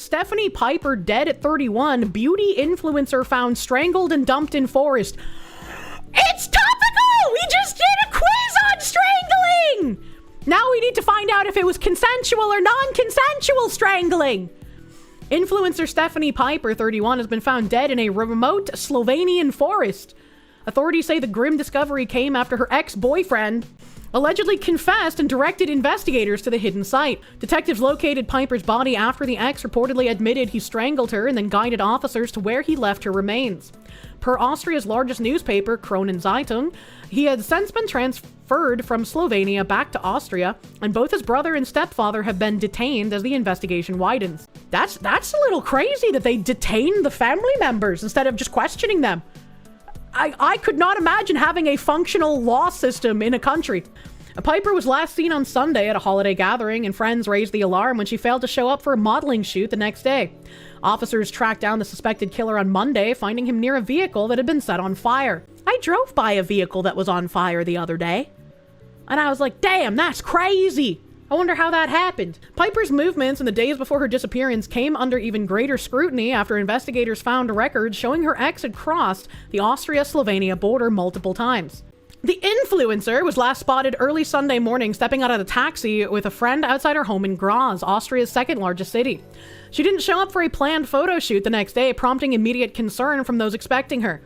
Stephanie Piper dead at 31. Beauty influencer found strangled and dumped in forest. It's topical! We just did a quiz on strangling! Now we need to find out if it was consensual or non-consensual strangling. Influencer Stephanie Piper, 31, has been found dead in a remote Slovenian forest. Authorities say the grim discovery came after her ex-boyfriend allegedly confessed and directed investigators to the hidden site. Detectives located Piper's body after the ex reportedly admitted he strangled her and then guided officers to where he left her remains. Per Austria's largest newspaper, Kronen Zeitung, he had since been transferred from Slovenia back to Austria, and both his brother and stepfather have been detained as the investigation widens. That's a little crazy that they detained the family members instead of just questioning them. I could not imagine having a functional law system in a country. Piper was last seen on Sunday at a holiday gathering, and friends raised the alarm when she failed to show up for a modeling shoot the next day. Officers tracked down the suspected killer on Monday, finding him near a vehicle that had been set on fire. I drove by a vehicle that was on fire the other day, and I was like, damn, that's crazy. I wonder how that happened. Piper's movements in the days before her disappearance came under even greater scrutiny after investigators found records showing her ex had crossed the Austria-Slovenia border multiple times. The influencer was last spotted early Sunday morning stepping out of the taxi with a friend outside her home in Graz, Austria's second largest city. She didn't show up for a planned photo shoot the next day, prompting immediate concern from those expecting her.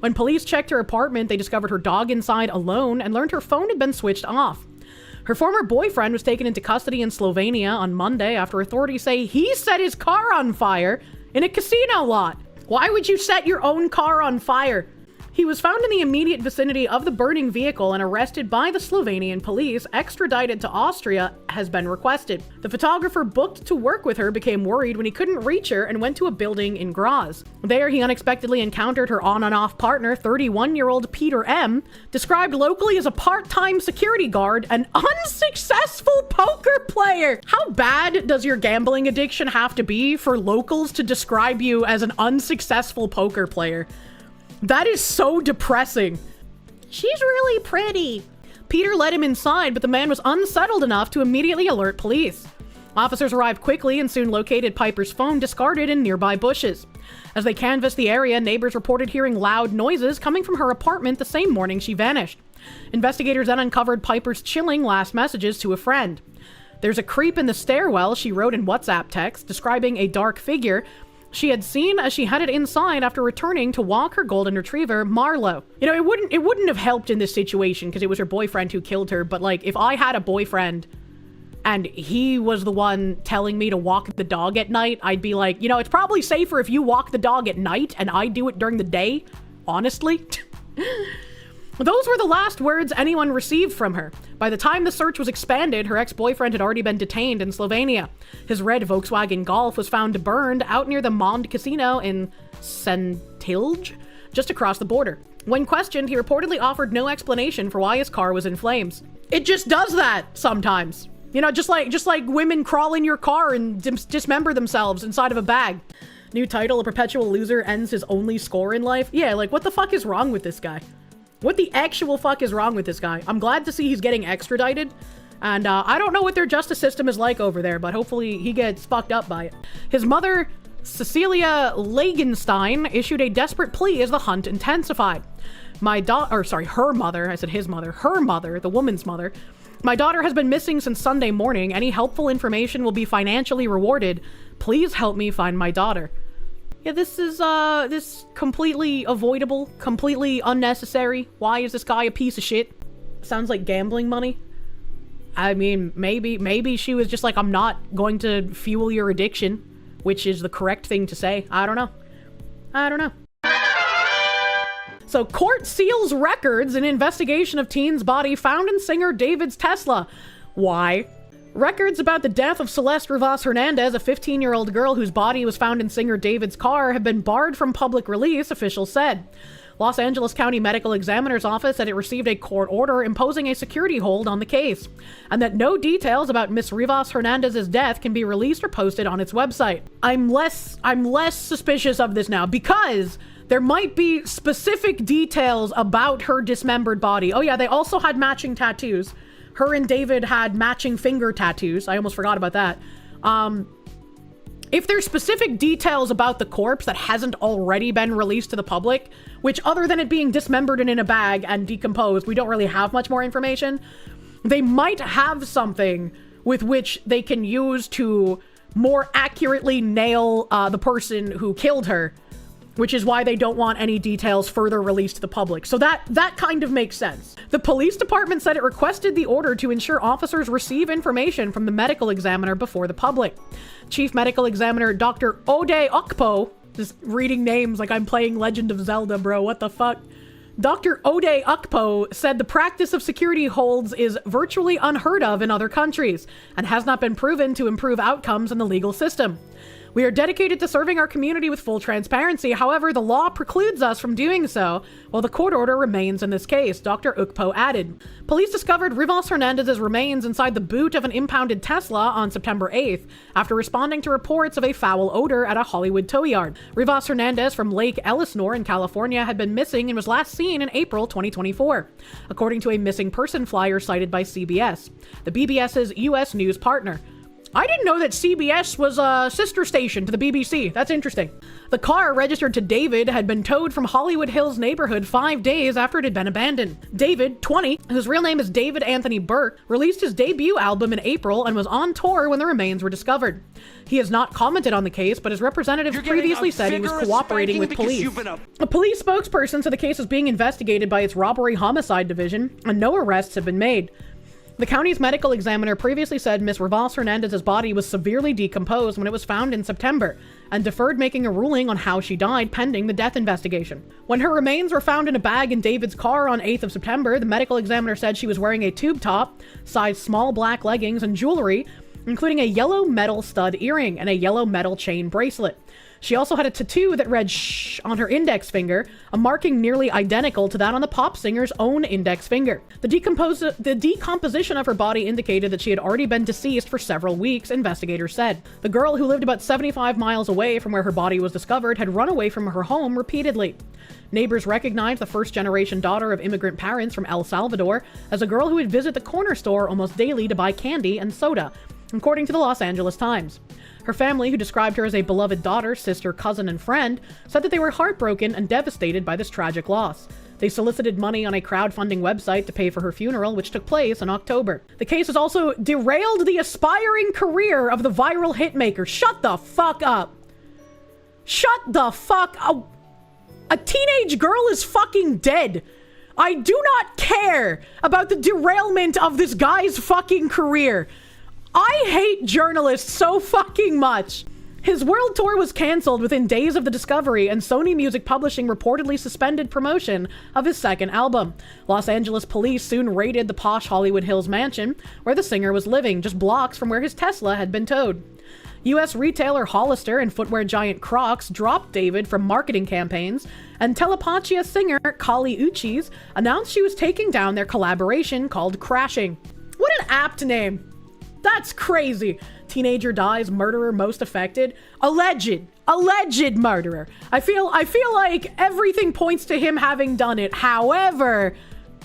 When police checked her apartment, they discovered her dog inside alone and learned her phone had been switched off. Her former boyfriend was taken into custody in Slovenia on Monday after authorities say he set his car on fire in a casino lot. Why would you set your own car on fire? He was found in the immediate vicinity of the burning vehicle and arrested by the Slovenian police. Extradited to Austria has been requested. The photographer booked to work with her became worried when he couldn't reach her and went to a building in Graz. There, he unexpectedly encountered her on and off partner, 31-year-old Peter M., described locally as a part-time security guard, an unsuccessful poker player. How bad does your gambling addiction have to be for locals to describe you as an unsuccessful poker player? That is so depressing. She's really pretty. Peter led him inside, but the man was unsettled enough to immediately alert police. Officers arrived quickly and soon located Piper's phone discarded in nearby bushes. As they canvassed the area, neighbors reported hearing loud noises coming from her apartment the same morning she vanished. Investigators then uncovered Piper's chilling last messages to a friend. There's a creep in the stairwell, she wrote in WhatsApp text, describing a dark figure she had seen as she headed inside after returning to walk her golden retriever, Marlowe. You know, it wouldn't have helped in this situation because it was her boyfriend who killed her, but like, if I had a boyfriend and he was the one telling me to walk the dog at night, I'd be like, you know, it's probably safer if you walk the dog at night and I do it during the day, honestly. Those were the last words anyone received from her. By the time the search was expanded, her ex-boyfriend had already been detained in Slovenia. His red Volkswagen Golf was found burned out near the Mond Casino in Sentilj, just across the border. When questioned, he reportedly offered no explanation for why his car was in flames. It just does that sometimes. You know, just like women crawl in your car and dismember themselves inside of a bag. New title, a perpetual loser ends his only score in life. Yeah, like what the fuck is wrong with this guy? What the actual fuck is wrong with this guy? I'm glad to see he's getting extradited. And I don't know what their justice system is like over there, but hopefully he gets fucked up by it. His mother, Cecilia Lagenstein, issued a desperate plea as the hunt intensified. Her mother, I said his mother, her mother, the woman's mother. My daughter has been missing since Sunday morning. Any helpful information will be financially rewarded. Please help me find my daughter. Yeah, this is, this completely avoidable, completely unnecessary. Why is this guy a piece of shit? Sounds like gambling money. I mean, maybe she was just like, I'm not going to fuel your addiction, which is the correct thing to say. I don't know. So, court seals records in investigation of teen's body found in singer David's Tesla. Why? Records about the death of Celeste Rivas Hernandez, a 15-year-old girl whose body was found in singer David's car, have been barred from public release, officials said. Los Angeles County Medical Examiner's Office said it received a court order imposing a security hold on the case, and that no details about Miss Rivas Hernandez's death can be released or posted on its website. I'm less suspicious of this now, because there might be specific details about her dismembered body. Oh yeah, they also had matching tattoos. Her and David had matching finger tattoos. I almost forgot about that. If there's specific details about the corpse that hasn't already been released to the public, which other than it being dismembered and in a bag and decomposed, we don't really have much more information, they might have something with which they can use to more accurately nail the person who killed her, which is why they don't want any details further released to the public. So that kind of makes sense. The police department said it requested the order to ensure officers receive information from the medical examiner before the public. Chief Medical Examiner Dr. Ode Okpo, just reading names like I'm playing Legend of Zelda, bro, what the fuck? Dr. Ode Okpo said the practice of security holds is virtually unheard of in other countries and has not been proven to improve outcomes in the legal system. We are dedicated to serving our community with full transparency. However, the law precludes us from doing so, while the court order remains in this case, Dr. Ukpo added. Police discovered Rivas Hernandez's remains inside the boot of an impounded Tesla on September 8th, after responding to reports of a foul odor at a Hollywood tow yard. Rivas Hernandez from Lake Elsinore in California had been missing and was last seen in April 2024, according to a missing person flyer cited by CBS, the BBS's U.S. news partner. I didn't know that CBS was a sister station to the BBC. That's interesting. The car registered to David had been towed from Hollywood Hills neighborhood 5 days after it had been abandoned. David, 20, whose real name is David Anthony Burke, released his debut album in April and was on tour when the remains were discovered. He has not commented on the case, but his representatives previously said he was cooperating with police. A police spokesperson said the case is being investigated by its robbery homicide division, and no arrests have been made. The county's medical examiner previously said Ms. Rivas Hernandez's body was severely decomposed when it was found in September, and deferred making a ruling on how she died pending the death investigation. When her remains were found in a bag in David's car on 8th of September, the medical examiner said she was wearing a tube top, size small black leggings, and jewelry, including a yellow metal stud earring and a yellow metal chain bracelet. She also had a tattoo that read "shh" on her index finger, a marking nearly identical to that on the pop singer's own index finger. The decomposition of her body indicated that she had already been deceased for several weeks, investigators said. The girl, who lived about 75 miles away from where her body was discovered, had run away from her home repeatedly. Neighbors recognized the first-generation daughter of immigrant parents from El Salvador as a girl who would visit the corner store almost daily to buy candy and soda, according to the Los Angeles Times. Her family, who described her as a beloved daughter, sister, cousin, and friend, said that they were heartbroken and devastated by this tragic loss. They solicited money on a crowdfunding website to pay for her funeral, which took place in October. The case has also derailed the aspiring career of the viral hitmaker. Shut the fuck up. Shut the fuck up. A teenage girl is fucking dead. I do not care about the derailment of this guy's fucking career. I hate journalists so fucking much. His world tour was canceled within days of the discovery, and Sony Music Publishing reportedly suspended promotion of his second album. Los Angeles police soon raided the posh Hollywood Hills mansion, where the singer was living, just blocks from where his Tesla had been towed. U.S. retailer Hollister and footwear giant Crocs dropped David from marketing campaigns, and Telepachia singer Kali Uchis announced she was taking down their collaboration called Crashing. What an apt name. That's crazy. Teenager dies, murderer most affected. Alleged murderer. I feel like everything points to him having done it. However,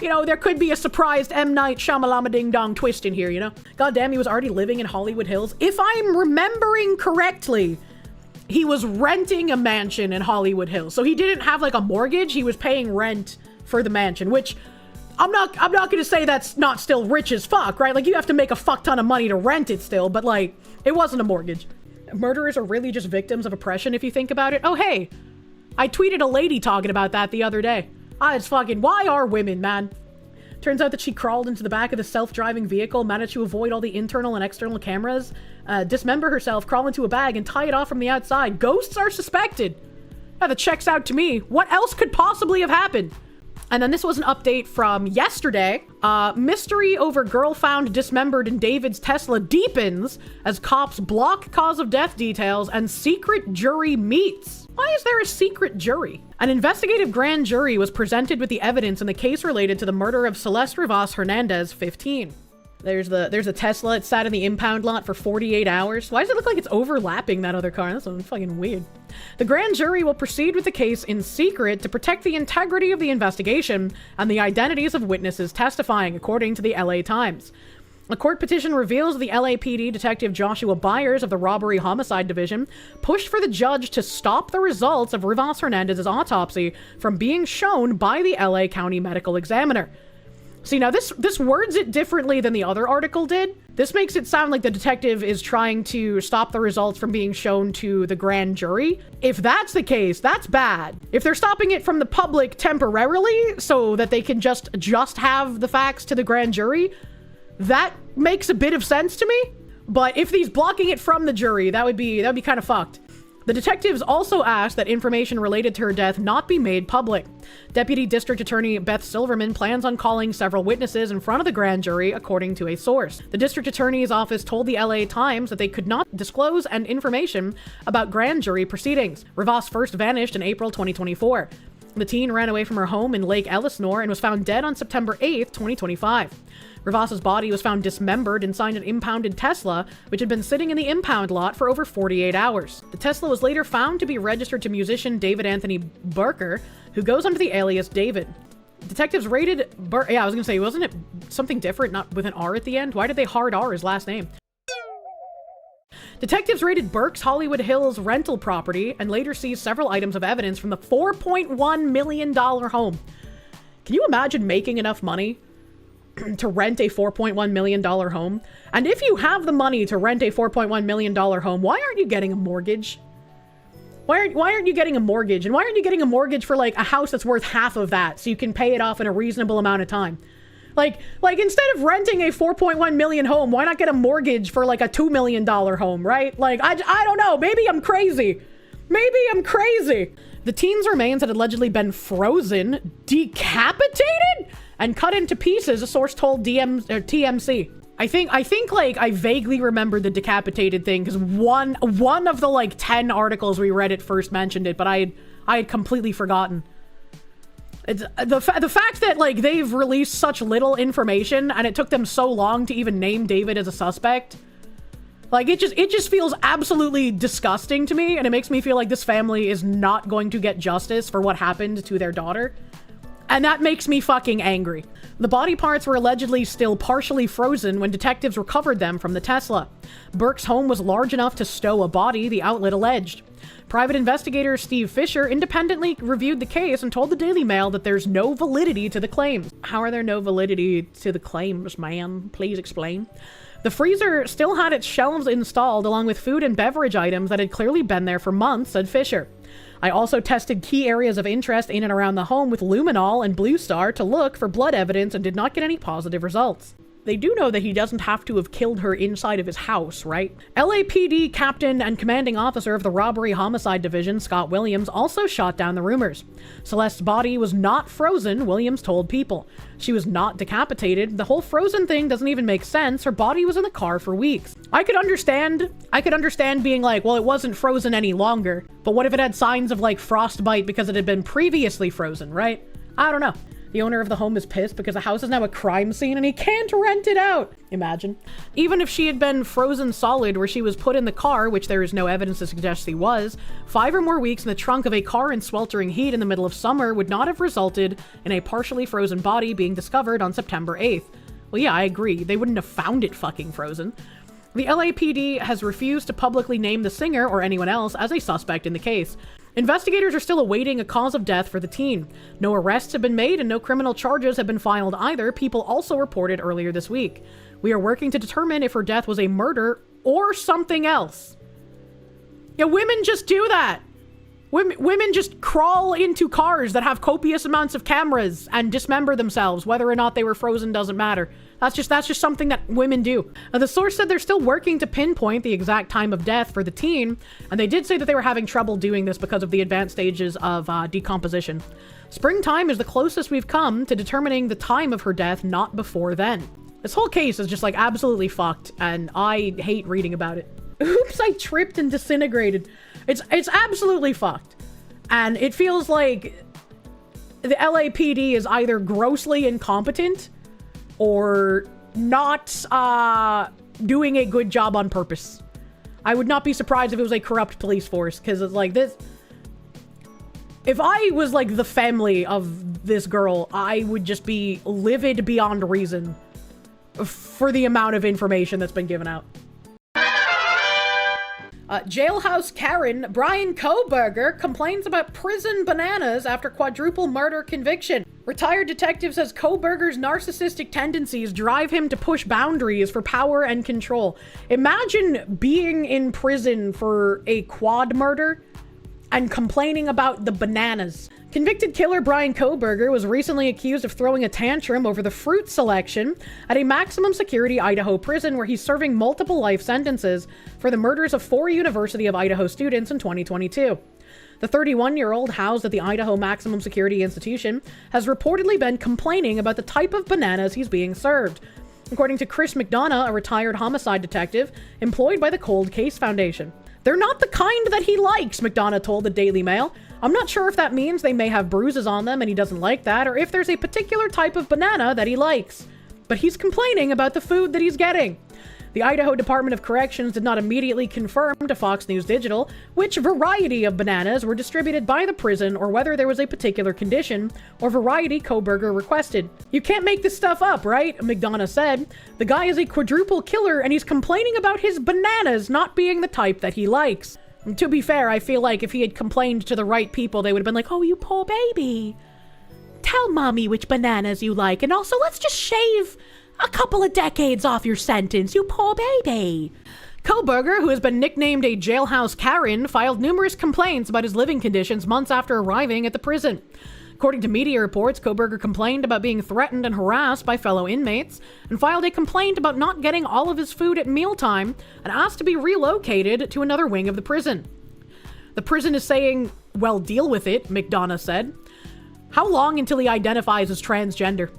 you know, there could be a surprised M. Night Shyamalama Ding Dong twist in here, you know? Goddamn, he was already living in Hollywood Hills. If I'm remembering correctly, he was renting a mansion in Hollywood Hills. So he didn't have like a mortgage. He was paying rent for the mansion, which I'm not going to say that's not still rich as fuck, right? Like, you have to make a fuck ton of money to rent it still, but like, it wasn't a mortgage. Murderers are really just victims of oppression if you think about it. Oh, hey, I tweeted a lady talking about that the other day. It's fucking, why are women, man? Turns out that she crawled into the back of the self-driving vehicle, managed to avoid all the internal and external cameras, dismember herself, crawl into a bag, and tie it off from the outside. Ghosts are suspected. That checks out to me. What else could possibly have happened? And then this was an update from yesterday. Mystery over girl found dismembered in David's Tesla deepens as cops block cause of death details and secret jury meets. Why is there a secret jury? An investigative grand jury was presented with the evidence in the case related to the murder of Celeste Rivas Hernandez, 15. There's a Tesla. It sat in the impound lot for 48 hours. Why does it look like it's overlapping that other car? That's fucking weird. The grand jury will proceed with the case in secret to protect the integrity of the investigation and the identities of witnesses testifying, according to the LA Times. A court petition reveals the LAPD detective Joshua Byers of the Robbery Homicide Division pushed for the judge to stop the results of Rivas Hernandez's autopsy from being shown by the LA County Medical Examiner. See, now this words it differently than the other article did. This makes it sound like the detective is trying to stop the results from being shown to the grand jury. If that's the case, that's bad. If they're stopping it from the public temporarily so that they can just have the facts to the grand jury, that makes a bit of sense to me. But if he's blocking it from the jury, that would be kind of fucked. The detectives also asked that information related to her death not be made public. Deputy District Attorney Beth Silverman plans on calling several witnesses in front of the grand jury, according to a source. The District Attorney's office told the LA Times that they could not disclose any information about grand jury proceedings. Rivas first vanished in April 2024. The teen ran away from her home in Lake Elsinore and was found dead on September 8th, 2025. Rivas's body was found dismembered inside an impounded Tesla, which had been sitting in the impound lot for over 48 hours. The Tesla was later found to be registered to musician David Anthony Barker, who goes under the alias David. Detectives raided yeah, I was gonna say, wasn't it something different, not with an R at the end? Why did they hard R his last name? Detectives raided Burke's Hollywood Hills rental property and later seized several items of evidence from the $4.1 million home. Can you imagine making enough money to rent a $4.1 million home? And if you have the money to rent a $4.1 million home, why aren't you getting a mortgage? Why aren't you getting a mortgage? And why aren't you getting a mortgage for like a house that's worth half of that so you can pay it off in a reasonable amount of time? Like instead of renting a 4.1 million home, why not get a mortgage for like a $2 million home, right? Like, I don't know. Maybe I'm crazy. Maybe I'm crazy. The teen's remains had allegedly been frozen, decapitated, and cut into pieces, a source told TMC. I think like I vaguely remember the decapitated thing because one of the like 10 articles we read it first mentioned it, but I had completely forgotten. It's the fact that like they've released such little information and it took them so long to even name David as a suspect. Like it just feels absolutely disgusting to me, and it makes me feel like this family is not going to get justice for what happened to their daughter. And that makes me fucking angry. The body parts were allegedly still partially frozen when detectives recovered them from the Tesla. Burke's home was large enough to stow a body, the outlet alleged. Private investigator Steve Fisher independently reviewed the case and told the Daily Mail that there's no validity to the claims. How are there no validity to the claims, man? Please explain. The freezer still had its shelves installed along with food and beverage items that had clearly been there for months, said Fisher. I also tested key areas of interest in and around the home with luminol and Blue Star to look for blood evidence and did not get any positive results. They do know that he doesn't have to have killed her inside of his house, right? LAPD captain and commanding officer of the Robbery Homicide Division, Scott Williams, also shot down the rumors. Celeste's body was not frozen, Williams told People. She was not decapitated. The whole frozen thing doesn't even make sense. Her body was in the car for weeks. I could understand being like, well, it wasn't frozen any longer, but what if it had signs of like frostbite because it had been previously frozen, right? I don't know. The owner of the home is pissed because the house is now a crime scene and he can't rent it out. Imagine. Even if she had been frozen solid where she was put in the car, which there is no evidence to suggest she was, 5 or more weeks in the trunk of a car in sweltering heat in the middle of summer would not have resulted in a partially frozen body being discovered on September 8th. Well, yeah, I agree. They wouldn't have found it fucking frozen. The LAPD has refused to publicly name the singer or anyone else as a suspect in the case. Investigators are still awaiting a cause of death for the teen. No arrests have been made and no criminal charges have been filed either, People also reported earlier this week. We are working to determine if her death was a murder or something else. Yeah, women just do that. Women just crawl into cars that have copious amounts of cameras and dismember themselves. Whether or not they were frozen doesn't matter. That's just something that women do. Now, the source said they're still working to pinpoint the exact time of death for the teen, and they did say that they were having trouble doing this because of the advanced stages of decomposition. Springtime is the closest we've come to determining the time of her death, not before then. This whole case is just like absolutely fucked, and I hate reading about it. Oops, I tripped and disintegrated. It's absolutely fucked. And it feels like the LAPD is either grossly incompetent or not doing a good job on purpose. I would not be surprised if it was a corrupt police force, because it's like this. If I was like the family of this girl, I would just be livid beyond reason. for the amount of information that's been given out. Jailhouse Karen Brian Kohberger complains about prison bananas after quadruple murder conviction. Retired detective says Kohberger's narcissistic tendencies drive him to push boundaries for power and control. Imagine being in prison for a quad murder and complaining about the bananas. Convicted killer Brian Kohberger was recently accused of throwing a tantrum over the fruit selection at a maximum security Idaho prison where he's serving multiple life sentences for the murders of 4 University of Idaho students in 2022. The 31-year-old, housed at the Idaho Maximum Security Institution, has reportedly been complaining about the type of bananas he's being served, according to Chris McDonough, a retired homicide detective employed by the Cold Case Foundation. "They're not the kind that he likes," McDonough told the Daily Mail. "I'm not sure if that means they may have bruises on them and he doesn't like that, or if there's a particular type of banana that he likes. But he's complaining about the food that he's getting." The Idaho Department of Corrections did not immediately confirm to Fox News Digital which variety of bananas were distributed by the prison or whether there was a particular condition or variety Kohberger requested. "You can't make this stuff up, right?" McDonough said. "The guy is a quadruple killer and he's complaining about his bananas not being the type that he likes." And to be fair, I feel like if he had complained to the right people, they would have been like, "Oh, you poor baby. Tell mommy which bananas you like, and also let's just shave a couple of decades off your sentence, you poor baby." Kohberger, who has been nicknamed a Jailhouse Karen, filed numerous complaints about his living conditions months after arriving at the prison. According to media reports, Kohberger complained about being threatened and harassed by fellow inmates and filed a complaint about not getting all of his food at mealtime and asked to be relocated to another wing of the prison. "The prison is saying, well, deal with it," McDonough said. "How long until he identifies as transgender?"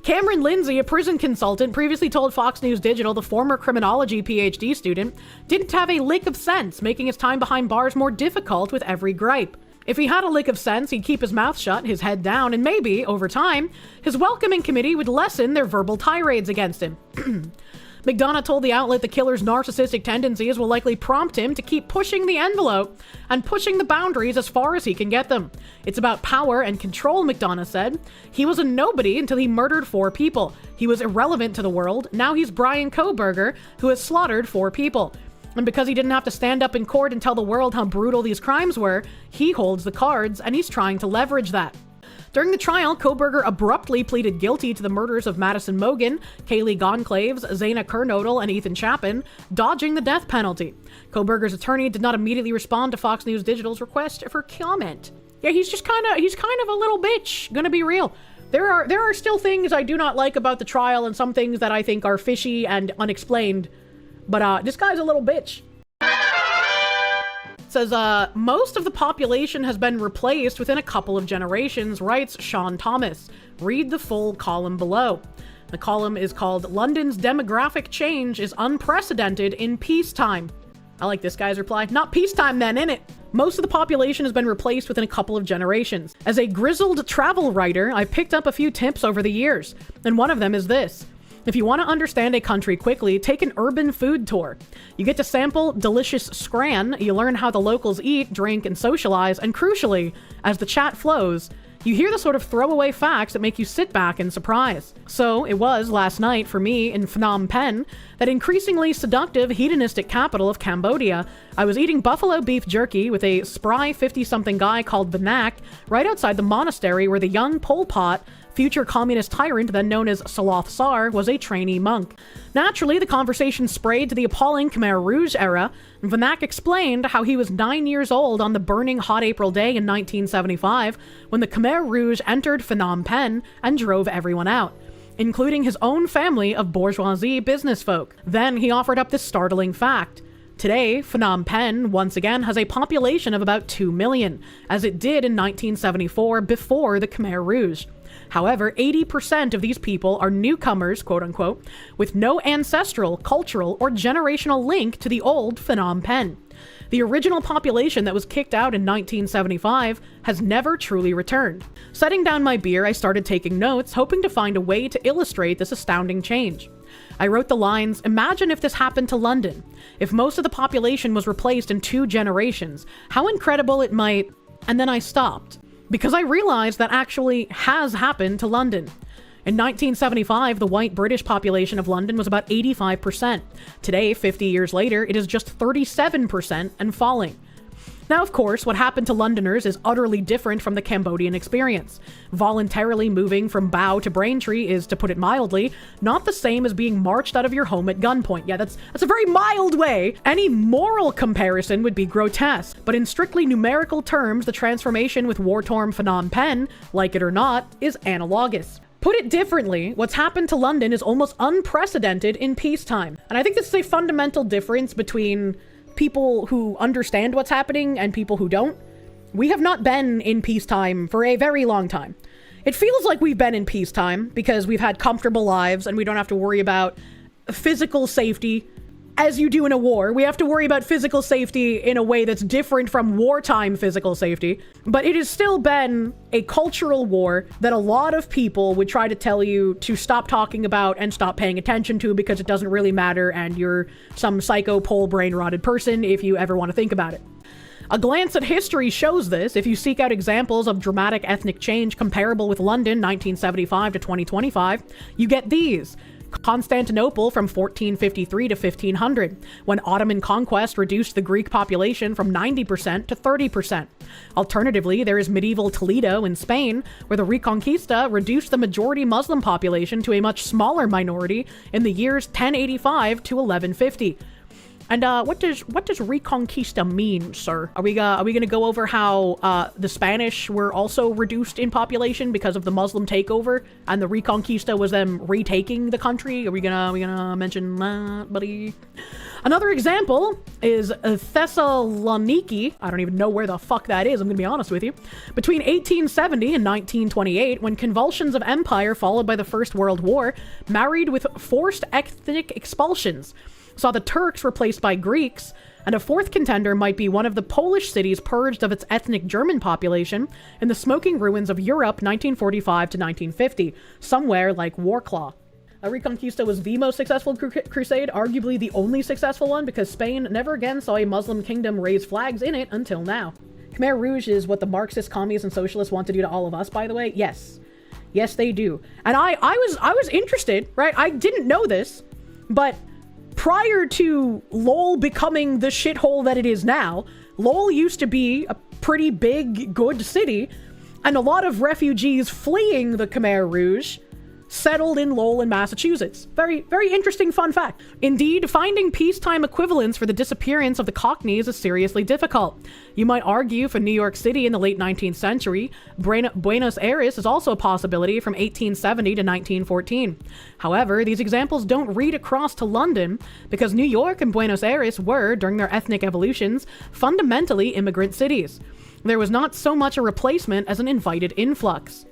Cameron Lindsay, a prison consultant, previously told Fox News Digital the former criminology PhD student didn't have a lick of sense, making his time behind bars more difficult with every gripe. If he had a lick of sense, he'd keep his mouth shut, his head down, and maybe, over time, his welcoming committee would lessen their verbal tirades against him. McDonough told the outlet the killer's narcissistic tendencies will likely prompt him to keep pushing the envelope and pushing the boundaries as far as he can get them. "It's about power and control," McDonough said. "He was a nobody until he murdered 4 people. He was irrelevant to the world. Now he's Brian Kohberger, who has slaughtered 4 people. And because he didn't have to stand up in court and tell the world how brutal these crimes were, he holds the cards, and he's trying to leverage that." During the trial, Kohberger abruptly pleaded guilty to the murders of Madison Mogen, Kaylee Gonclaves, Zaina Kernodle, and Ethan Chapin, dodging the death penalty. Kohberger's attorney did not immediately respond to Fox News Digital's request for comment. Yeah, he's kind of a little bitch, gonna be real. There are still things I do not like about the trial and some things that I think are fishy and unexplained, but this guy's a little bitch. Says, most of the population has been replaced within a couple of generations, writes Sean Thomas. Read the full column below. The column is called "London's Demographic Change is Unprecedented in Peacetime." I like this guy's reply. Not peacetime then, innit? Most of the population has been replaced within a couple of generations. As a grizzled travel writer, I've picked up a few tips over the years, and one of them is this. If you want to understand a country quickly, take an urban food tour. You get to sample delicious scran, you learn how the locals eat, drink, and socialize, and crucially, as the chat flows, you hear the sort of throwaway facts that make you sit back in surprise. So it was last night for me in Phnom Penh, that increasingly seductive, hedonistic capital of Cambodia. I was eating buffalo beef jerky with a spry 50-something guy called Banak right outside the monastery where the young Pol Pot, future communist tyrant then known as Saloth Sar, was a trainee monk. Naturally, the conversation sprayed to the appalling Khmer Rouge era, and Vanak explained how he was 9 years old on the burning hot April day in 1975 when the Khmer Rouge entered Phnom Penh and drove everyone out, including his own family of bourgeoisie business folk. Then he offered up this startling fact. Today, Phnom Penh, once again, has a population of about 2 million, as it did in 1974 before the Khmer Rouge. However, 80% of these people are newcomers, quote-unquote, with no ancestral, cultural, or generational link to the old Phnom Penh. The original population that was kicked out in 1975 has never truly returned. Setting down my beer, I started taking notes, hoping to find a way to illustrate this astounding change. I wrote the lines, "Imagine if this happened to London. If most of the population was replaced in 2 generations, how incredible it might..." And then I stopped, because I realized that actually has happened to London. In 1975, the white British population of London was about 85%. Today, 50 years later, it is just 37% and falling. Now, of course, what happened to Londoners is utterly different from the Cambodian experience. Voluntarily moving from Bow to Braintree is, to put it mildly, not the same as being marched out of your home at gunpoint. Yeah, that's a very mild way. Any moral comparison would be grotesque, but in strictly numerical terms, the transformation with war-torn Phnom Penh, like it or not, is analogous. Put it differently, what's happened to London is almost unprecedented in peacetime. And I think this is a fundamental difference between people who understand what's happening and people who don't. We have not been in peacetime for a very long time. It feels like we've been in peacetime because we've had comfortable lives and we don't have to worry about physical safety as you do in a war. We have to worry about physical safety in a way that's different from wartime physical safety. But it has still been a cultural war that a lot of people would try to tell you to stop talking about and stop paying attention to because it doesn't really matter and you're some psycho pole brain rotted person if you ever want to think about it. A glance at history shows this. If you seek out examples of dramatic ethnic change comparable with London 1975 to 2025, you get these. Constantinople from 1453 to 1500, when Ottoman conquest reduced the Greek population from 90% to 30%. Alternatively, there is medieval Toledo in Spain, where the Reconquista reduced the majority Muslim population to a much smaller minority in the years 1085 to 1150. And what does Reconquista mean, sir? Are we gonna go over how the Spanish were also reduced in population because of the Muslim takeover, and the Reconquista was them retaking the country? Are we gonna mention that, buddy? Another example is Thessaloniki. I don't even know where the fuck that is, I'm gonna be honest with you. Between 1870 and 1928, when convulsions of empire followed by the First World War married with forced ethnic expulsions, saw the Turks replaced by Greeks, and a fourth contender might be one of the Polish cities purged of its ethnic German population in the smoking ruins of Europe 1945 to 1950, somewhere like Warclaw. Reconquista was the most successful crusade, arguably the only successful one, because Spain never again saw a Muslim kingdom raise flags in it until now. Khmer Rouge is what the Marxists, communists, and socialists want to do to all of us, by the way. Yes. Yes, they do. And I was interested, right? I didn't know this, but prior to Lowell becoming the shithole that it is now, Lowell used to be a pretty big, good city, and a lot of refugees fleeing the Khmer Rouge settled in Lowell in Massachusetts. Very, very interesting fun fact. Indeed, finding peacetime equivalents for the disappearance of the Cockneys is seriously difficult. You might argue for New York City in the late 19th century, Buenos Aires is also a possibility from 1870 to 1914. However, these examples don't read across to London because New York and Buenos Aires were, during their ethnic evolutions, fundamentally immigrant cities. There was not so much a replacement as an invited influx.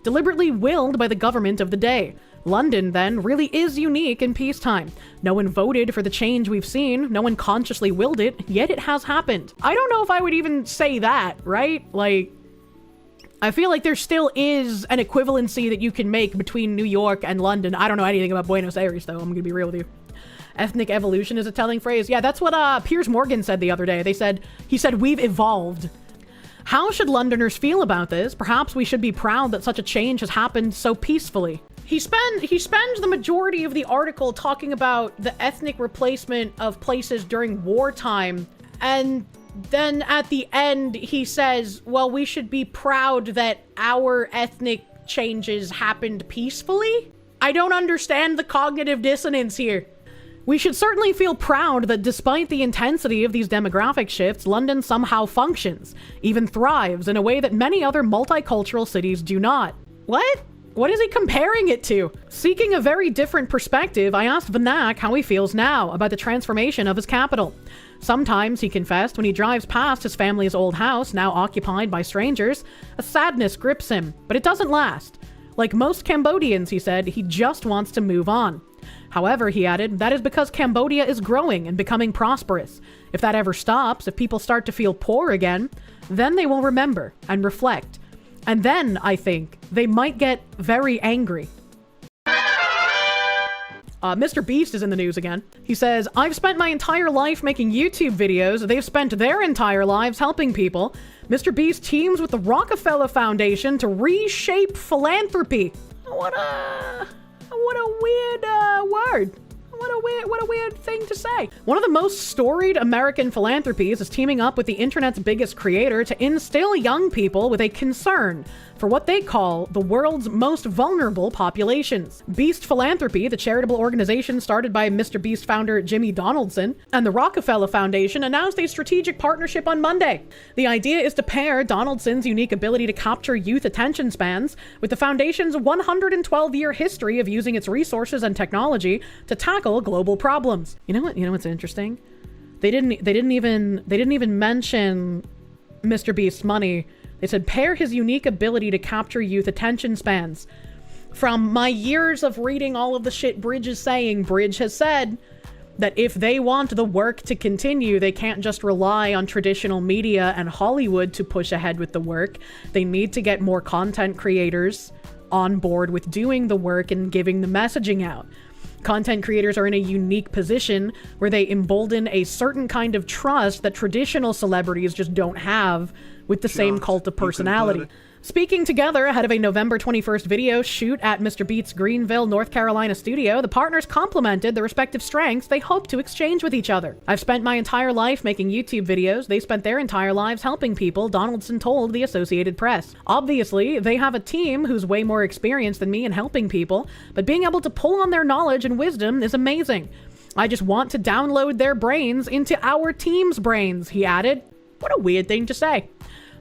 Deliberately willed by the government of the day. London, then, really is unique in peacetime. No one voted for the change we've seen, no one consciously willed it, yet it has happened. I don't know if I would even say that, right? Like, I feel like there still is an equivalency that you can make between New York and London. I don't know anything about Buenos Aires, though, I'm gonna be real with you. Ethnic evolution is a telling phrase. Yeah, that's what Piers Morgan said the other day. He said, we've evolved. How should Londoners feel about this? Perhaps we should be proud that such a change has happened so peacefully. He spends the majority of the article talking about the ethnic replacement of places during wartime, and then at the end he says, well, we should be proud that our ethnic changes happened peacefully? I don't understand the cognitive dissonance here. We should certainly feel proud that despite the intensity of these demographic shifts, London somehow functions, even thrives in a way that many other multicultural cities do not. What? What is he comparing it to? Seeking a very different perspective, I asked Vanak how he feels now about the transformation of his capital. Sometimes, he confessed, when he drives past his family's old house, now occupied by strangers, a sadness grips him, but it doesn't last. Like most Cambodians, he said, he just wants to move on. However, he added, that is because Cambodia is growing and becoming prosperous. If that ever stops, if people start to feel poor again, then they will remember and reflect. And then, I think, they might get very angry. MrBeast is in the news again. He says, I've spent my entire life making YouTube videos. They've spent their entire lives helping people. MrBeast teams with the Rockefeller Foundation to reshape philanthropy. What a weird word. What a weird thing to say. One of the most storied American philanthropies is teaming up with the internet's biggest creator to instill young people with a concern for what they call the world's most vulnerable populations. Beast Philanthropy, the charitable organization started by MrBeast founder Jimmy Donaldson, and the Rockefeller Foundation announced a strategic partnership on Monday. The idea is to pair Donaldson's unique ability to capture youth attention spans with the foundation's 112-year history of using its resources and technology to tackle global problems. You know what's interesting? They didn't even mention MrBeast's money. They said pair his unique ability to capture youth attention spans. From my years of reading all of the shit Bridge is saying, Bridge has said that if they want the work to continue, they can't just rely on traditional media and Hollywood to push ahead with the work. They need to get more content creators on board with doing the work and giving the messaging out. Content creators are in a unique position where they embolden a certain kind of trust that traditional celebrities just don't have with the same cult of personality. Speaking together ahead of a November 21st video shoot at MrBeast's Greenville, North Carolina studio, the partners complimented the respective strengths they hope to exchange with each other. I've spent my entire life making YouTube videos. They spent their entire lives helping people, Donaldson told the Associated Press. Obviously, they have a team who's way more experienced than me in helping people, but being able to pull on their knowledge and wisdom is amazing. I just want to download their brains into our team's brains, he added. What a weird thing to say.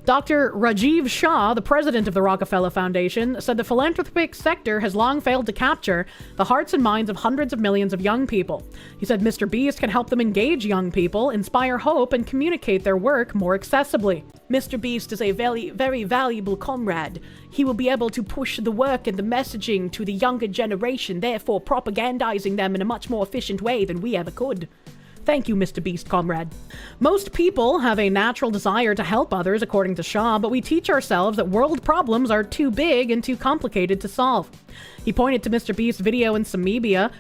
Dr. Rajiv Shah, the president of the Rockefeller Foundation, said the philanthropic sector has long failed to capture the hearts and minds of hundreds of millions of young people. He said MrBeast can help them engage young people, inspire hope, and communicate their work more accessibly. MrBeast is a very, very valuable comrade. He will be able to push the work and the messaging to the younger generation, therefore propagandizing them in a much more efficient way than we ever could. Thank you, MrBeast, comrade. Most people have a natural desire to help others, according to Shaw, but we teach ourselves that world problems are too big and too complicated to solve. He pointed to MrBeast's video in Zamibia,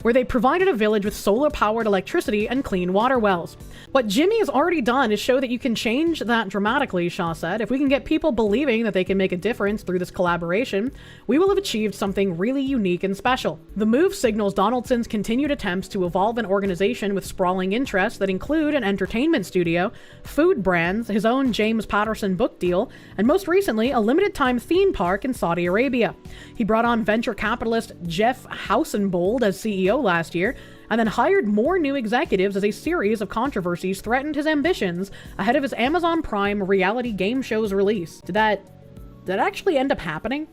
where they provided a village with solar-powered electricity and clean water wells. What Jimmy has already done is show that you can change that dramatically, Shaw said. If we can get people believing that they can make a difference through this collaboration, we will have achieved something really unique and special. The move signals Donaldson's continued attempts to evolve an organization with sprawling interests that include an entertainment studio, food brands, his own James Patterson book deal, and most recently, a limited-time theme park in Saudi Arabia. He brought on venture capitalist Jeff Hausenbold as CEO last year, and then hired more new executives as a series of controversies threatened his ambitions ahead of his Amazon Prime reality game show's release. Did that actually end up happening?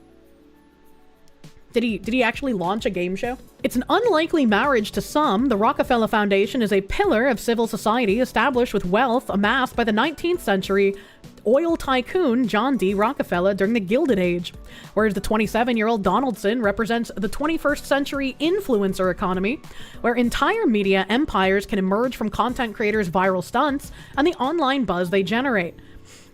Did he actually launch a game show? It's an unlikely marriage to some. The Rockefeller Foundation is a pillar of civil society established with wealth amassed by the 19th century oil tycoon John D. Rockefeller during the Gilded Age, whereas the 27-year-old Donaldson represents the 21st century influencer economy, where entire media empires can emerge from content creators' viral stunts and the online buzz they generate.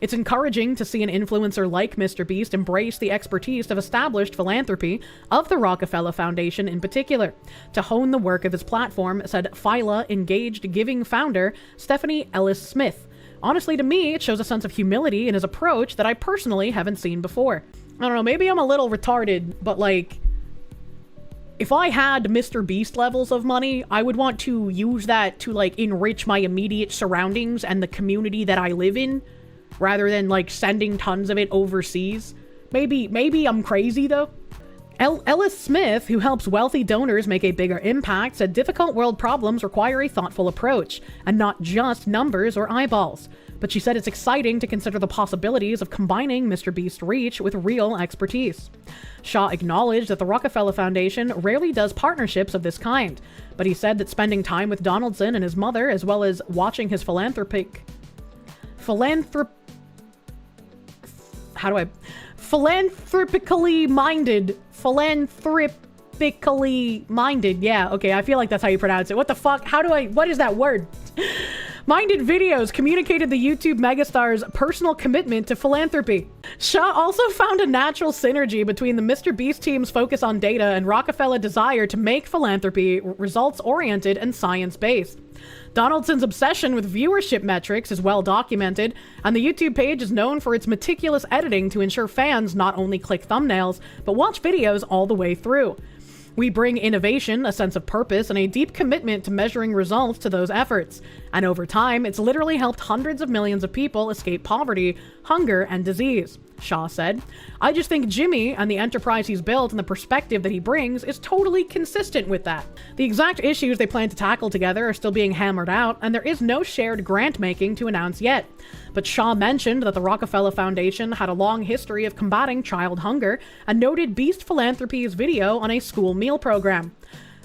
It's encouraging to see an influencer like MrBeast embrace the expertise of established philanthropy of the Rockefeller Foundation in particular, to hone the work of his platform, said Phyla Engaged Giving founder Stephanie Ellis Smith. Honestly, to me, it shows a sense of humility in his approach that I personally haven't seen before. I don't know, maybe I'm a little retarded, but like, if I had MrBeast levels of money, I would want to use that to like enrich my immediate surroundings and the community that I live in, rather than like sending tons of it overseas. Maybe I'm crazy though. Ellis Smith, who helps wealthy donors make a bigger impact, said difficult world problems require a thoughtful approach, and not just numbers or eyeballs. But she said it's exciting to consider the possibilities of combining MrBeast's reach with real expertise. Shaw acknowledged that the Rockefeller Foundation rarely does partnerships of this kind, but he said that spending time with Donaldson and his mother, as well as watching his philanthropically minded, yeah, okay, I feel like that's how you pronounce it. What the fuck? What is that word? Minded videos communicated the YouTube megastar's personal commitment to philanthropy. Shah also found a natural synergy between the MrBeast team's focus on data and Rockefeller's desire to make philanthropy results-oriented and science-based. Donaldson's obsession with viewership metrics is well documented, and the YouTube page is known for its meticulous editing to ensure fans not only click thumbnails, but watch videos all the way through. We bring innovation, a sense of purpose, and a deep commitment to measuring results to those efforts. And over time, it's literally helped hundreds of millions of people escape poverty, hunger, and disease, Shah said. I just think Jimmy and the enterprise he's built and the perspective that he brings is totally consistent with that. The exact issues they plan to tackle together are still being hammered out, and there is no shared grant making to announce yet. But Shah mentioned that the Rockefeller Foundation had a long history of combating child hunger and noted Beast Philanthropy's video on a school meal program.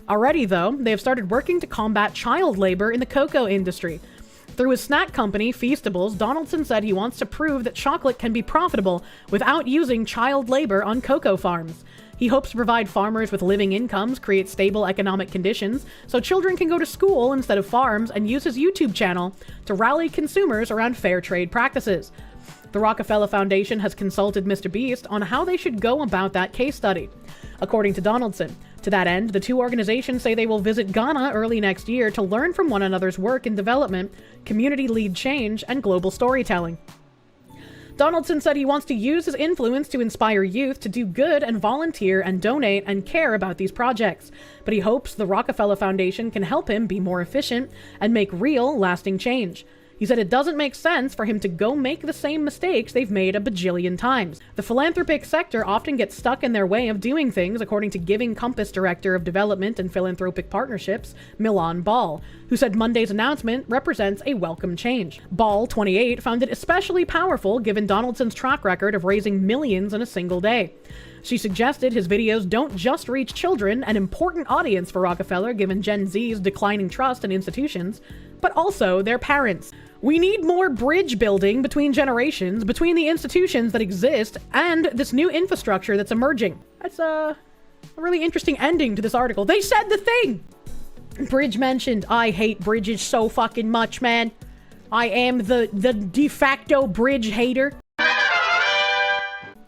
Already, though, they have started working to combat child labor in the cocoa industry. Through his snack company, Feastables, Donaldson said he wants to prove that chocolate can be profitable without using child labor on cocoa farms. He hopes to provide farmers with living incomes, create stable economic conditions, so children can go to school instead of farms, and use his YouTube channel to rally consumers around fair trade practices. The Rockefeller Foundation has consulted MrBeast on how they should go about that case study. According to Donaldson, to that end, the two organizations say they will visit Ghana early next year to learn from one another's work in development, community lead change, and global storytelling. Donaldson said he wants to use his influence to inspire youth to do good and volunteer and donate and care about these projects, but he hopes the Rockefeller Foundation can help him be more efficient and make real, lasting change. He said it doesn't make sense for him to go make the same mistakes they've made a bajillion times. The philanthropic sector often gets stuck in their way of doing things, according to Giving Compass Director of Development and Philanthropic Partnerships, Milan Ball, who said Monday's announcement represents a welcome change. Ball, 28, found it especially powerful given Donaldson's track record of raising millions in a single day. She suggested his videos don't just reach children, an important audience for Rockefeller given Gen Z's declining trust in institutions, but also their parents. We need more bridge building between generations, between the institutions that exist and this new infrastructure that's emerging. That's a really interesting ending to this article. They said the thing! Bridge mentioned, I hate bridges so fucking much, man. I am the de facto bridge hater.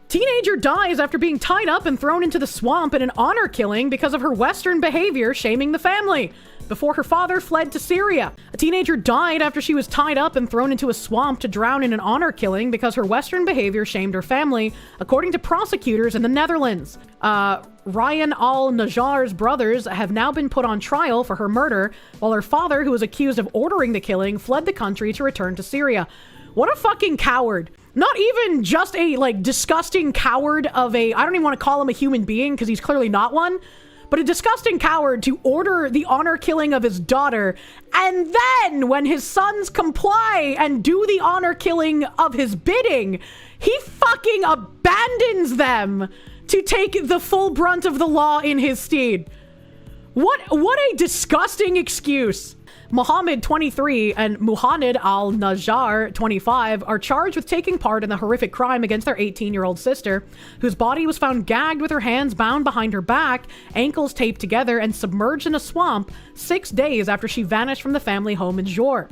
Teenager dies after being tied up and thrown into the swamp in an honor killing because of her Western behavior shaming the family before her father fled to Syria. A teenager died after she was tied up and thrown into a swamp to drown in an honor killing because her Western behavior shamed her family, according to prosecutors in the Netherlands. Ryan al-Najjar's brothers have now been put on trial for her murder, while her father, who was accused of ordering the killing, fled the country to return to Syria. What a fucking coward. Not even just a, disgusting coward of I don't even want to call him a human being because he's clearly not one, but a disgusting coward to order the honor killing of his daughter, and then when his sons comply and do the honor killing of his bidding, he fucking abandons them to take the full brunt of the law in his stead. What a disgusting excuse. Mohammed, 23, and Muhammad al-Najjar, 25, are charged with taking part in the horrific crime against their 18-year-old sister, whose body was found gagged with her hands bound behind her back, ankles taped together, and submerged in a swamp 6 days after she vanished from the family home in Jor.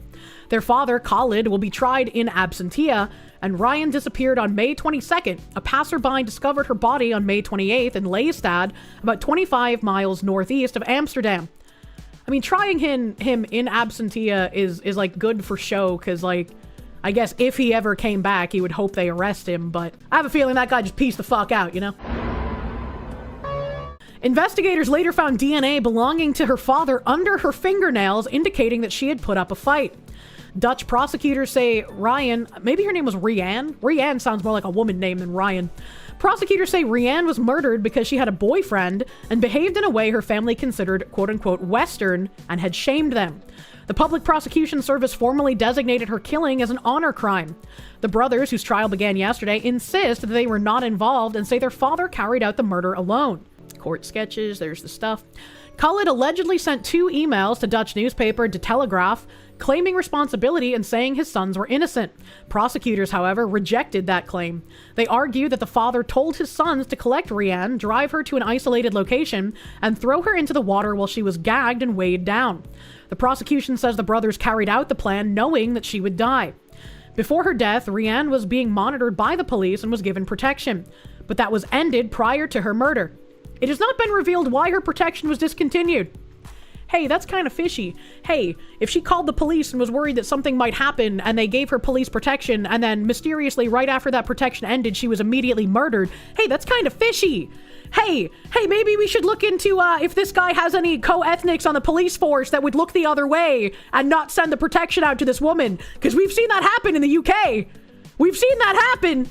Their father, Khalid, will be tried in absentia, and Ryan disappeared on May 22nd. A passerby discovered her body on May 28th in Lelystad, about 25 miles northeast of Amsterdam. I mean, trying him in absentia is good for show, because, I guess if he ever came back, he would hope they arrest him, but I have a feeling that guy just pieced the fuck out, you know? Investigators later found DNA belonging to her father under her fingernails, indicating that she had put up a fight. Dutch prosecutors say Ryan, maybe her name was Rianne? Rianne sounds more like a woman name than Ryan. Prosecutors say Rianne was murdered because she had a boyfriend and behaved in a way her family considered quote-unquote Western and had shamed them. The Public Prosecution Service formally designated her killing as an honor crime. The brothers, whose trial began yesterday, insist that they were not involved and say their father carried out the murder alone. Court sketches, there's the stuff. Khalid allegedly sent 2 emails to Dutch newspaper De Telegraaf claiming responsibility and saying his sons were innocent. Prosecutors, however, rejected that claim. They argued that the father told his sons to collect Nryan, drive her to an isolated location, and throw her into the water while she was gagged and weighed down. The prosecution says the brothers carried out the plan knowing that she would die. Before her death, Nryan was being monitored by the police and was given protection, but that was ended prior to her murder. It has not been revealed why her protection was discontinued. Hey, that's kind of fishy. Hey, if she called the police and was worried that something might happen and they gave her police protection and then mysteriously right after that protection ended, she was immediately murdered. Hey, that's kind of fishy. Hey, maybe we should look into if this guy has any co-ethnics on the police force that would look the other way and not send the protection out to this woman. Because we've seen that happen in the UK. We've seen that happen.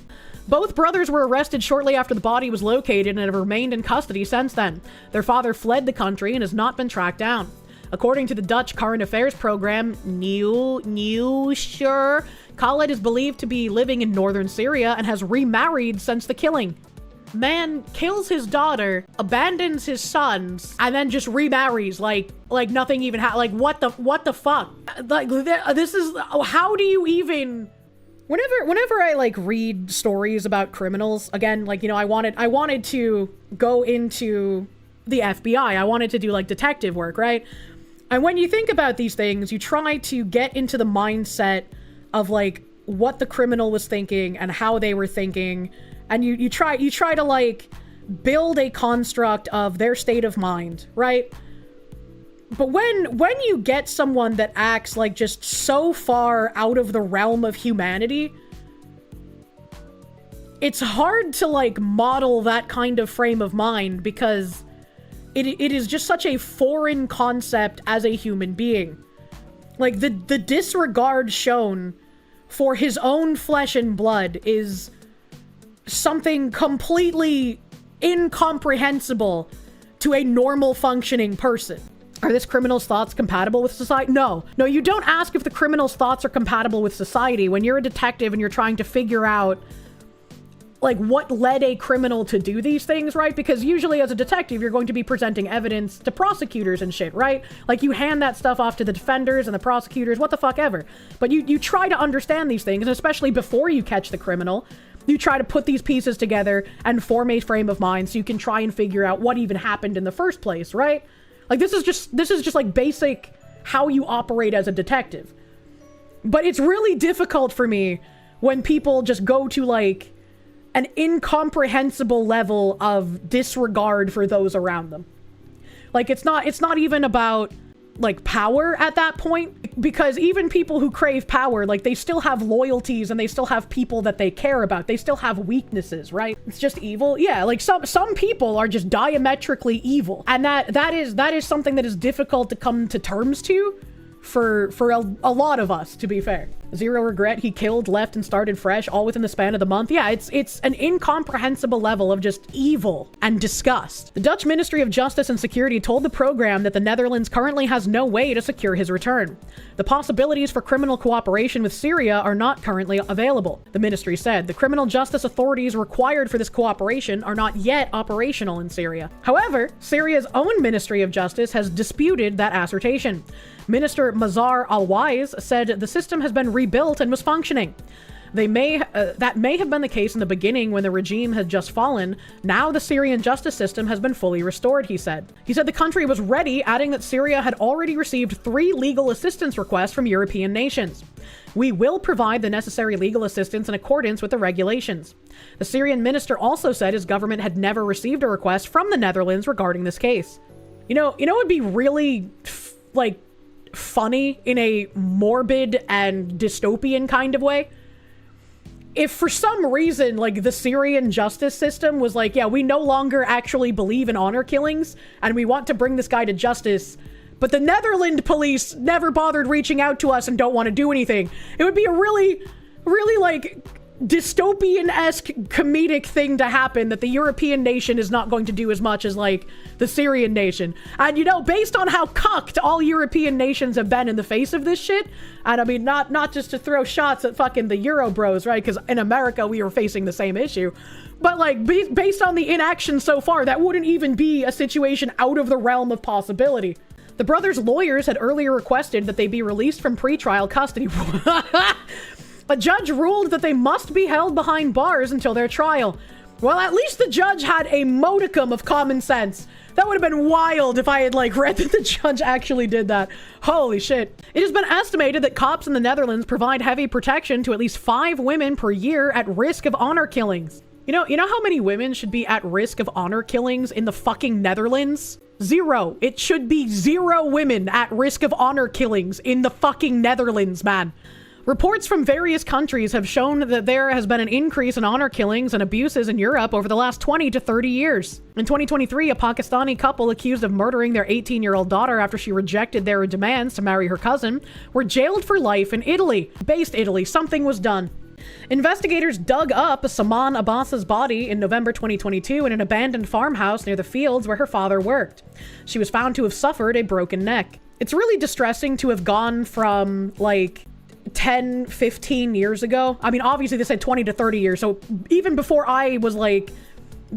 Both brothers were arrested shortly after the body was located and have remained in custody since then. Their father fled the country and has not been tracked down. According to the Dutch current affairs program, Nieuwsuur, Khaled is believed to be living in northern Syria and has remarried since the killing. Man kills his daughter, abandons his sons, and then just remarries like nothing even happened. Like what the fuck? Like this is, how do you even? Whenever I like read stories about criminals, again, like, you know, I wanted to go into the FBI. I wanted to do like detective work, right? And when you think about these things, you try to get into the mindset of like what the criminal was thinking and how they were thinking. And you try to like build a construct of their state of mind, right? But when you get someone that acts like just so far out of the realm of humanity, it's hard to like model that kind of frame of mind because it is just such a foreign concept as a human being. Like the disregard shown for his own flesh and blood is something completely incomprehensible to a normal functioning person. Are this criminal's thoughts compatible with society? No, you don't ask if the criminal's thoughts are compatible with society when you're a detective and you're trying to figure out like what led a criminal to do these things, right? Because usually as a detective, you're going to be presenting evidence to prosecutors and shit, right? Like you hand that stuff off to the defenders and the prosecutors, what the fuck ever. But you try to understand these things, and especially before you catch the criminal, you try to put these pieces together and form a frame of mind so you can try and figure out what even happened in the first place, right? Like this is just like basic how you operate as a detective. But it's really difficult for me when people just go to like an incomprehensible level of disregard for those around them. Like it's not even about like power at that point, because even people who crave power, like they still have loyalties and they still have people that they care about. They still have weaknesses, right? It's just evil. Yeah, like some people are just diametrically evil, and that is something that is difficult to come to terms to for a lot of us, to be fair. Zero regret, he killed, left, and started fresh, all within the span of the month. Yeah, it's an incomprehensible level of just evil and disgust. The Dutch Ministry of Justice and Security told the program that the Netherlands currently has no way to secure his return. The possibilities for criminal cooperation with Syria are not currently available, the ministry said. The criminal justice authorities required for this cooperation are not yet operational in Syria. However, Syria's own Ministry of Justice has disputed that assertion. Minister Mazar Al-Wais said the system has been rebuilt and was functioning. That may have been the case in the beginning when the regime had just fallen. Now the Syrian justice system has been fully restored, he said. He said the country was ready, adding that Syria had already received 3 legal assistance requests from European nations. We will provide the necessary legal assistance in accordance with the regulations. The Syrian minister also said his government had never received a request from the Netherlands regarding this case. You know, it would be really, funny in a morbid and dystopian kind of way if for some reason like the Syrian justice system was like, yeah, we no longer actually believe in honor killings and we want to bring this guy to justice, but the Netherlands police never bothered reaching out to us and don't want to do anything. It would be a really like dystopian-esque comedic thing to happen, that the European nation is not going to do as much as like the Syrian nation. And you know, based on how cucked all European nations have been in the face of this shit, and I mean not just to throw shots at fucking the Euro bros, right? Because in America we were facing the same issue, but like based on the inaction so far, that wouldn't even be a situation out of the realm of possibility. The brothers' lawyers had earlier requested that they be released from pretrial custody. A judge ruled that they must be held behind bars until their trial. Well, at least the judge had a modicum of common sense. That would have been wild if I had, like, read that the judge actually did that. Holy shit. It has been estimated that cops in the Netherlands provide heavy protection to at least 5 women per year at risk of honor killings. You know how many women should be at risk of honor killings in the fucking Netherlands? 0. It should be 0 women at risk of honor killings in the fucking Netherlands, man. Reports from various countries have shown that there has been an increase in honor killings and abuses in Europe over the last 20 to 30 years. In 2023, a Pakistani couple accused of murdering their 18-year-old daughter after she rejected their demands to marry her cousin were jailed for life in Italy. Based Italy, something was done. Investigators dug up Saman Abbas's body in November 2022 in an abandoned farmhouse near the fields where her father worked. She was found to have suffered a broken neck. It's really distressing to have gone from, like, 10, 15 years ago. I mean, obviously they said 20 to 30 years. So even before I was, like,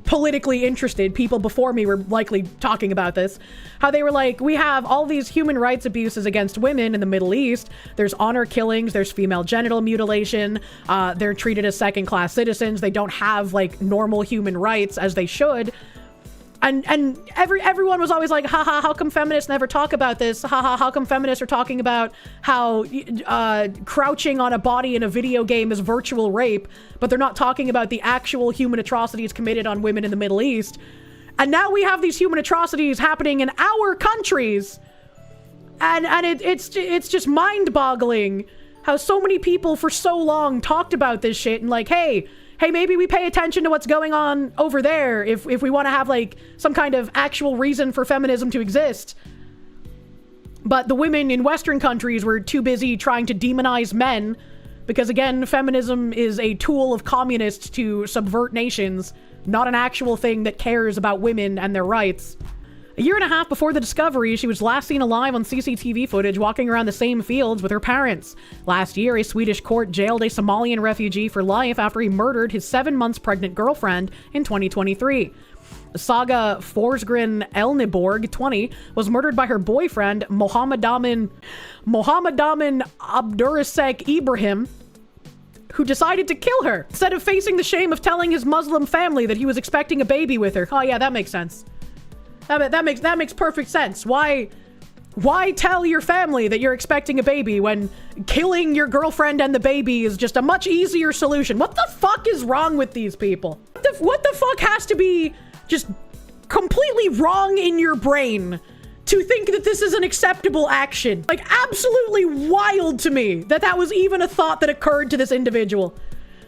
politically interested, people before me were likely talking about this. How they were like, we have all these human rights abuses against women in the Middle East. There's honor killings. There's female genital mutilation. They're treated as second-class citizens. They don't have, like, normal human rights as they should. And everyone was always like, haha, how come feminists never talk about this? Haha, how come feminists are talking about how crouching on a body in a video game is virtual rape, but they're not talking about the actual human atrocities committed on women in the Middle East. And now we have these human atrocities happening in our countries. And it's just mind-boggling how so many people for so long talked about this shit and like, hey, maybe we pay attention to what's going on over there if we want to have, like, some kind of actual reason for feminism to exist. But the women in Western countries were too busy trying to demonize men because, again, feminism is a tool of communists to subvert nations, not an actual thing that cares about women and their rights. A year and a half before the discovery, she was last seen alive on CCTV footage walking around the same fields with her parents. Last year, a Swedish court jailed a Somalian refugee for life after he murdered his 7 months pregnant girlfriend in 2023. Saga Forsgren Elneborg, 20, was murdered by her boyfriend, Mohammedaman Abdurasek Ibrahim, who decided to kill her instead of facing the shame of telling his Muslim family that he was expecting a baby with her. Oh yeah, that makes sense. That makes perfect sense. Why tell your family that you're expecting a baby when killing your girlfriend and the baby is just a much easier solution? What the fuck is wrong with these people? What the fuck has to be just completely wrong in your brain to think that this is an acceptable action? Like, absolutely wild to me that was even a thought that occurred to this individual.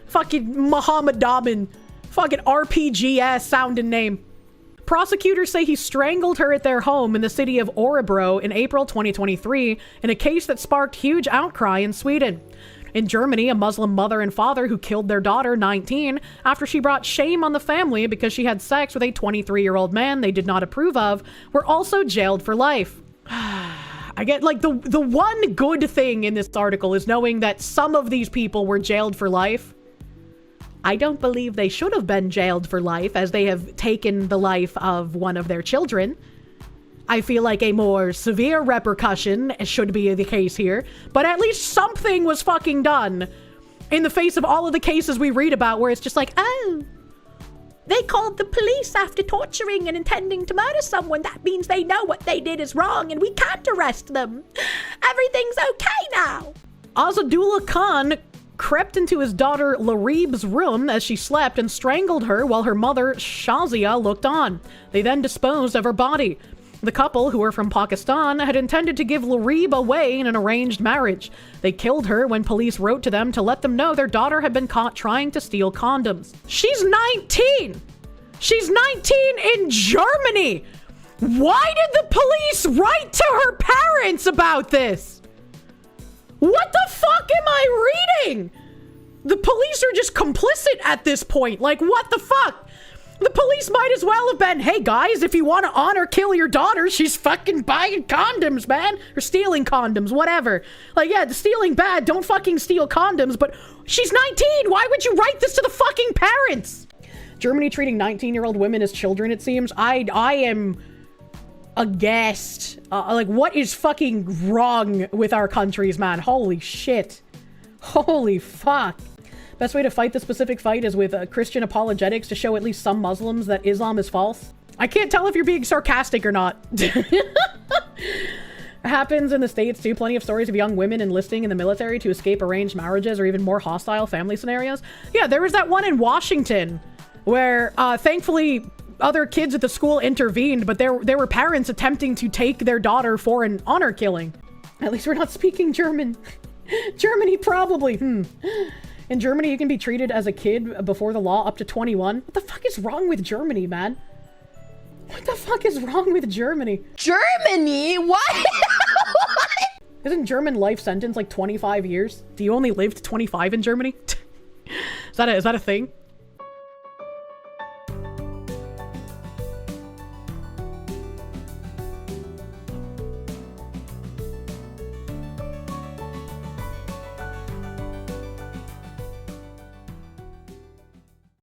Fucking Muhammad Daman. Fucking RPG-ass sounding name. Prosecutors say he strangled her at their home in the city of Örebro in April 2023 in a case that sparked huge outcry in Sweden. In Germany, a Muslim mother and father who killed their daughter, 19, after she brought shame on the family because she had sex with a 23-year-old man they did not approve of, were also jailed for life. I get, like, the one good thing in this article is knowing that some of these people were jailed for life. I don't believe they should have been jailed for life, as they have taken the life of one of their children. I feel like a more severe repercussion should be the case here, but at least something was fucking done in the face of all of the cases we read about where it's just like, oh, they called the police after torturing and intending to murder someone. That means they know what they did is wrong and we can't arrest them. Everything's okay now. Azadullah Khan crept into his daughter Larib's room as she slept and strangled her while her mother Shazia looked on. They then disposed of her body. The couple, who were from Pakistan, had intended to give Larib away in an arranged marriage. They killed her when police wrote to them to let them know their daughter had been caught trying to steal condoms. She's 19! She's 19 in Germany! Why did the police write to her parents about this? What the fuck am I reading? The police are just complicit at this point. Like, what the fuck? The police might as well have been, hey guys, if you want to honor kill your daughter, she's fucking buying condoms, man. Or stealing condoms, whatever. Like, yeah, stealing bad, don't fucking steal condoms, but she's 19. Why would you write this to the fucking parents? Germany treating 19-year-old women as children, it seems. I aghast. Like, what is fucking wrong with our countries, man? Holy shit. Holy fuck. Best way to fight this specific fight is with Christian apologetics to show at least some Muslims that Islam is false. I can't tell if you're being sarcastic or not. Happens in the States too. Plenty of stories of young women enlisting in the military to escape arranged marriages or even more hostile family scenarios. Yeah, there was that one in Washington where thankfully other kids at the school intervened, but there were parents attempting to take their daughter for an honor killing. At least we're not speaking German. Germany probably. In Germany, you can be treated as a kid before the law up to 21. What the fuck is wrong with Germany, man? What the fuck is wrong with Germany? Germany? What? Isn't German life sentence like 25 years? Do you only live to 25 in Germany? Is that a thing?